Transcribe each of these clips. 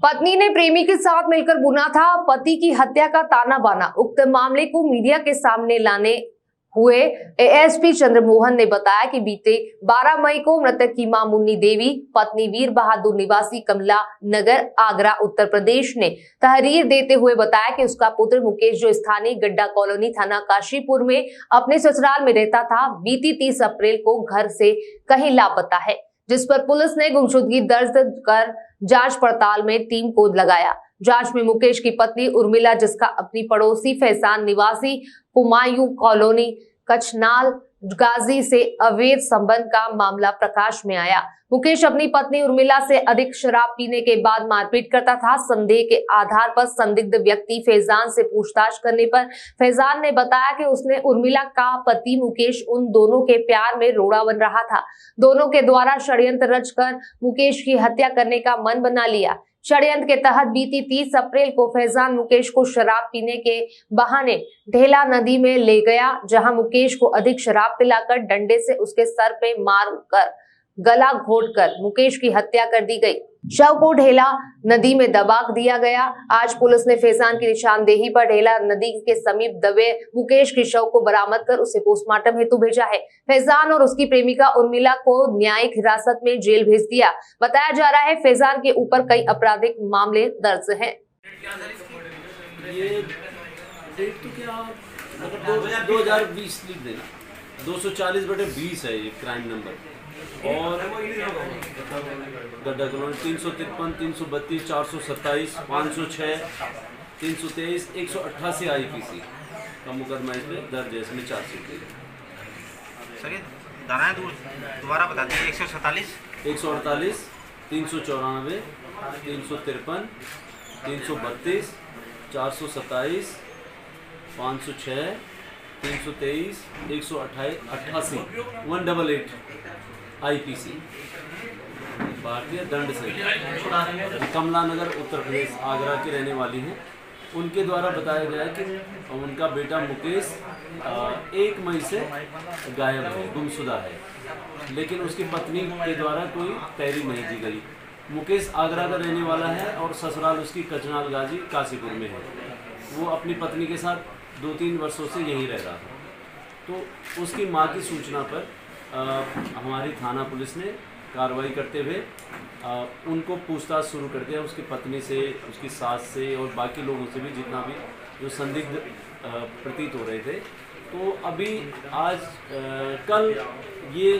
पत्नी ने प्रेमी के साथ मिलकर बुना था पति की हत्या का ताना बाना। उक्त मामले को मीडिया के सामने लाने हुए एएसपी चंद्रमोहन ने बताया कि बीते 12 मई को मृतक की मां मुन्नी देवी पत्नी वीर बहादुर निवासी कमला नगर आगरा उत्तर प्रदेश ने तहरीर देते हुए बताया कि उसका पुत्र मुकेश जो स्थानीय गड्ढा कॉलोनी थाना काशीपुर में अपने ससुराल में रहता था, बीती 30 अप्रैल को घर से कहीं लापता है, जिस पर पुलिस ने गुमशुदगी दर्ज कर जांच पड़ताल में टीम को लगाया। जांच में मुकेश की पत्नी उर्मिला, जिसका अपनी पड़ोसी फैजान निवासी हुमायूं कॉलोनी कचनाल गाजी से अवैध संबंध का मामला प्रकाश में आया। मुकेश अपनी पत्नी उर्मिला से अधिक शराब पीने के बाद मारपीट करता था। संदेह के आधार पर संदिग्ध व्यक्ति फैजान से पूछताछ करने पर फैजान ने बताया कि उसने उर्मिला का पति मुकेश उन दोनों के प्यार में रोड़ा बन रहा था। दोनों के द्वारा षड्यंत्र रचकर मुकेश की हत्या करने का मन बना लिया। षड्यंत्र के तहत बीती 30 अप्रैल को फैजान मुकेश को शराब पीने के बहाने ढेला नदी में ले गया, जहां मुकेश को अधिक शराब पिलाकर डंडे से उसके सर पे मारकर गला घोंटकर मुकेश की हत्या कर दी गई। शव को ढेला नदी में दबा दिया गया। आज पुलिस ने फैजान की निशानदेही पर ढेला नदी के समीप दबे मुकेश के शव को बरामद कर उसे पोस्टमार्टम हेतु भेजा है। फैजान और उसकी प्रेमिका उर्मिला को न्यायिक हिरासत में जेल भेज दिया। बताया जा रहा है फैजान के ऊपर कई आपराधिक मामले दर्ज हैं। ये डेट तो क्या मतलब 2020 लिख देना, 240/20 है ये क्राइम नंबर। और गड्ढा कॉलोनी 353, 332, 427, 506, 323, 188 IPC का मुकदमा इसमें दर्ज है। इसमें 4 सीटें सर, ये धाराएं दोबारा बता दीजिए। 147, 148, 394, 353, 332, 427, 506, 323, 188, 188 IPC भारतीय दंड संहिता। कमला नगर उत्तर प्रदेश आगरा की रहने वाली हैं। उनके द्वारा बताया गया है कि उनका बेटा मुकेश 1 मई से गायब है, गुमशुदा है, लेकिन उसकी पत्नी के द्वारा कोई तहरीर नहीं दी गई। मुकेश आगरा का रहने वाला है और ससुराल उसकी कचनाल गाजी काशीपुर में है। वो अपनी पत्नी के साथ 2-3 वर्षों से यहीं रह रहा था। तो उसकी मां की सूचना पर हमारी थाना पुलिस ने कार्रवाई करते हुए उनको पूछताछ शुरू कर दिया। उसकी पत्नी से, उसकी सास से और बाकी लोगों से भी, जितना भी जो संदिग्ध प्रतीत हो रहे थे। तो अभी आज कल ये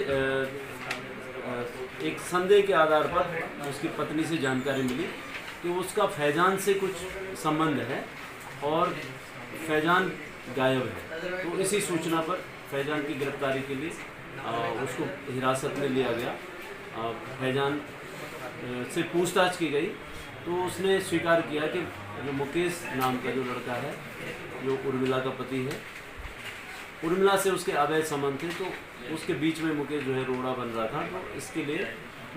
एक संदेह के आधार पर उसकी पत्नी से जानकारी मिली कि उसका फैजान से कुछ संबंध है और फैजान गायब है। तो इसी सूचना पर फैजान की गिरफ्तारी के लिए उसको हिरासत में लिया गया। फैजान से पूछताछ की गई तो उसने स्वीकार किया कि जो मुकेश नाम का जो लड़का है, जो उर्मिला का पति है, उर्मिला से उसके अवैध संबंध थे। तो उसके बीच में मुकेश जो है रोड़ा बन रहा था, तो इसके लिए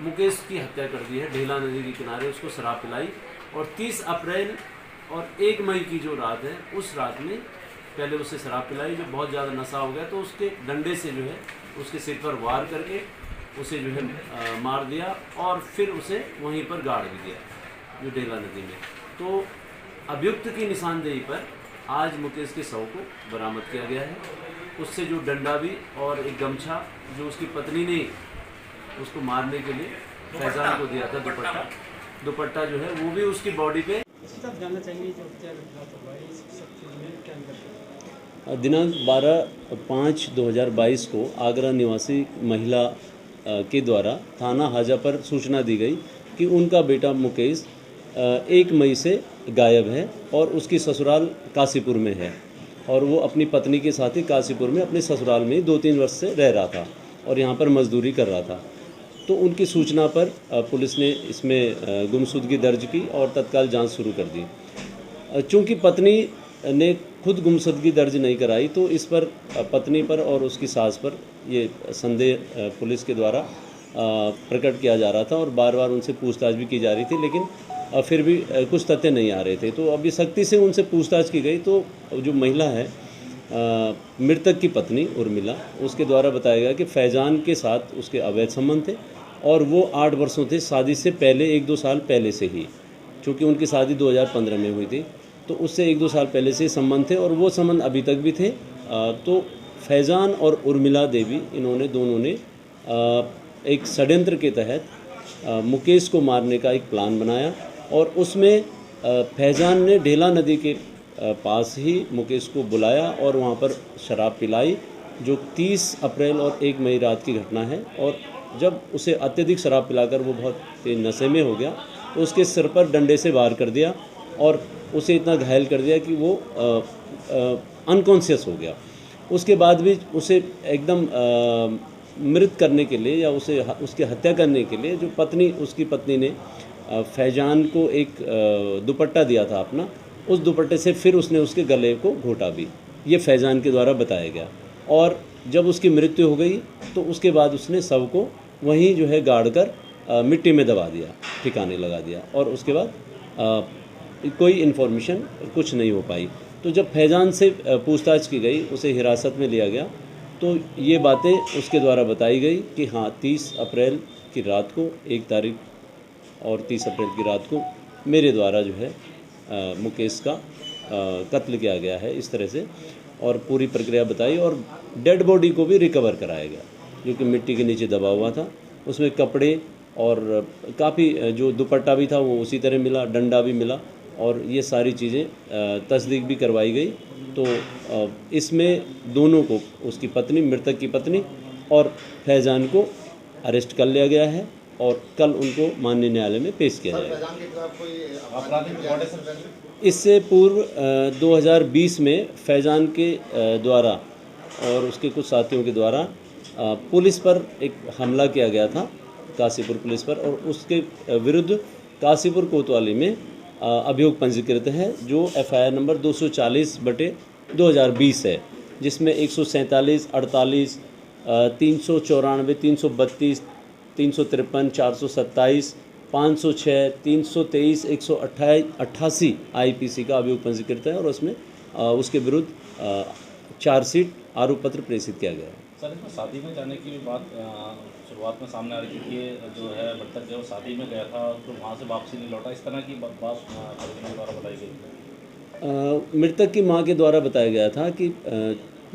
मुकेश की हत्या कर दी है। ढेला नदी के किनारे उसको शराब पिलाई और 30 अप्रैल और 1 मई की जो रात है, उस रात में पहले उसे शराब पिलाई। जब बहुत ज़्यादा नशा हो गया तो उसके डंडे से जो है उसके सिर पर वार करके उसे जो है मार दिया और फिर उसे वहीं पर गाड़ भी दिया, जो ढेला नदी में। तो अभियुक्त की निशानदेही पर आज मुकेश के शव को बरामद किया गया है। उससे जो डंडा भी और एक गमछा जो उसकी पत्नी ने उसको मारने के लिए फैजान को दिया था, दुपट्टा जो है वो भी उसकी बॉडी पे। दिनांक 12/5/2022 को आगरा निवासी महिला के द्वारा थाना हाजा पर सूचना दी गई कि उनका बेटा मुकेश 1 मई से गायब है और उसकी ससुराल काशीपुर में है और वो अपनी पत्नी के साथ ही काशीपुर में अपने ससुराल में 2-3 वर्ष से रह रहा था और यहाँ पर मजदूरी कर रहा था। तो उनकी सूचना पर पुलिस ने इसमें गुमशुदगी दर्ज की और तत्काल जांच शुरू कर दी। चूँकि पत्नी ने खुद गुमशुदगी दर्ज नहीं कराई तो इस पर पत्नी पर और उसकी सास पर ये संदेह पुलिस के द्वारा प्रकट किया जा रहा था और बार बार उनसे पूछताछ भी की जा रही थी, लेकिन फिर भी कुछ तथ्य नहीं आ रहे थे। तो अभी सख्ती से उनसे पूछताछ की गई तो जो महिला है, मृतक की पत्नी उर्मिला, उसके द्वारा बताया गया कि फैजान के साथ उसके अवैध संबंध थे और वो 8 वर्षों थे शादी से पहले, 1-2 साल पहले से ही। चूँकि उनकी शादी 2015 में हुई थी, तो उससे 1-2 साल पहले से संबंध थे और वो संबंध अभी तक भी थे। तो फैज़ान और उर्मिला देवी इन्होंने दोनों ने एक षड्यंत्र के तहत मुकेश को मारने का एक प्लान बनाया और उसमें फैज़ान ने ढेला नदी के पास ही मुकेश को बुलाया और वहाँ पर शराब पिलाई, जो 30 अप्रैल और 1 मई रात की घटना है। और जब उसे अत्यधिक शराब पिलाकर वो बहुत तेज नशे में हो गया तो उसके सिर पर डंडे से वार कर दिया और उसे इतना घायल कर दिया कि वो अनकॉन्शियस हो गया। उसके बाद भी उसे एकदम मृत करने के लिए या उसकी हत्या करने के लिए जो उसकी पत्नी ने फैज़ान को एक दुपट्टा दिया था अपना, उस दुपट्टे से फिर उसने उसके गले को घोटा भी। ये फैज़ान के द्वारा बताया गया। और जब उसकी मृत्यु हो गई तो उसके बाद उसने शव को वहीं जो है गाड़ कर मिट्टी में दबा दिया, ठिकाने लगा दिया और उसके बाद कोई इन्फॉर्मेशन कुछ नहीं हो पाई। तो जब फैज़ान से पूछताछ की गई, उसे हिरासत में लिया गया, तो ये बातें उसके द्वारा बताई गई कि हाँ 30 अप्रैल की रात को 1 तारीख और 30 अप्रैल की रात को मेरे द्वारा जो है मुकेश का कत्ल किया गया है इस तरह से, और पूरी प्रक्रिया बताई। और डेड बॉडी को भी रिकवर कराया गया जो कि मिट्टी के नीचे दबा हुआ था। उसमें कपड़े और काफ़ी जो दुपट्टा भी था वो उसी तरह मिला, डंडा भी मिला और ये सारी चीज़ें तस्दीक भी करवाई गई। तो इसमें दोनों को, उसकी पत्नी, मृतक की पत्नी और फैज़ान को अरेस्ट कर लिया गया है और कल उनको माननीय न्यायालय में पेश किया जाएगा। इससे पूर्व 2020 में फैज़ान के द्वारा और उसके कुछ साथियों के द्वारा पुलिस पर एक हमला किया गया था, काशीपुर पुलिस पर, और उसके विरुद्ध काशीपुर कोतवाली में अभियोग पंजीकृत है जो FIR नंबर 240/2020 है, जिसमें 147, 48, 394, 332, 353, 427, 506, 323, 188 IPC का अभियोग पंजीकृत है और उसमें उसके विरुद्ध चार्जशीट, आरोप पत्र प्रेषित किया गया है। सर, इसमें शादी में जाने की बात शुरुआत में सामने आ रही थी कि जो है मृतक जो शादी में गया था तो वहाँ से वापसी नहीं लौटा, इस तरह की बात परिजनों द्वारा बताई गई। मृतक की मां के द्वारा बताया गया था कि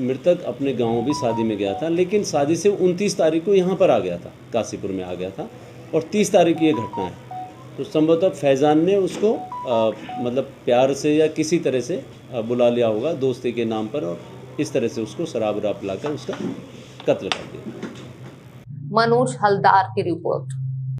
मृतक अपने गांव भी शादी में गया था, लेकिन शादी से 29 तारीख को यहाँ पर आ गया था, काशीपुर में आ गया था और 30 तारीख की ये घटना है। तो संभवतः फैज़ान ने उसको मतलब प्यार से या किसी तरह से बुला लिया होगा दोस्ती के नाम पर और इस तरह से उसको शराब पिलाकर उसका कत्ल कर दिया। मनोज हलदार की रिपोर्ट।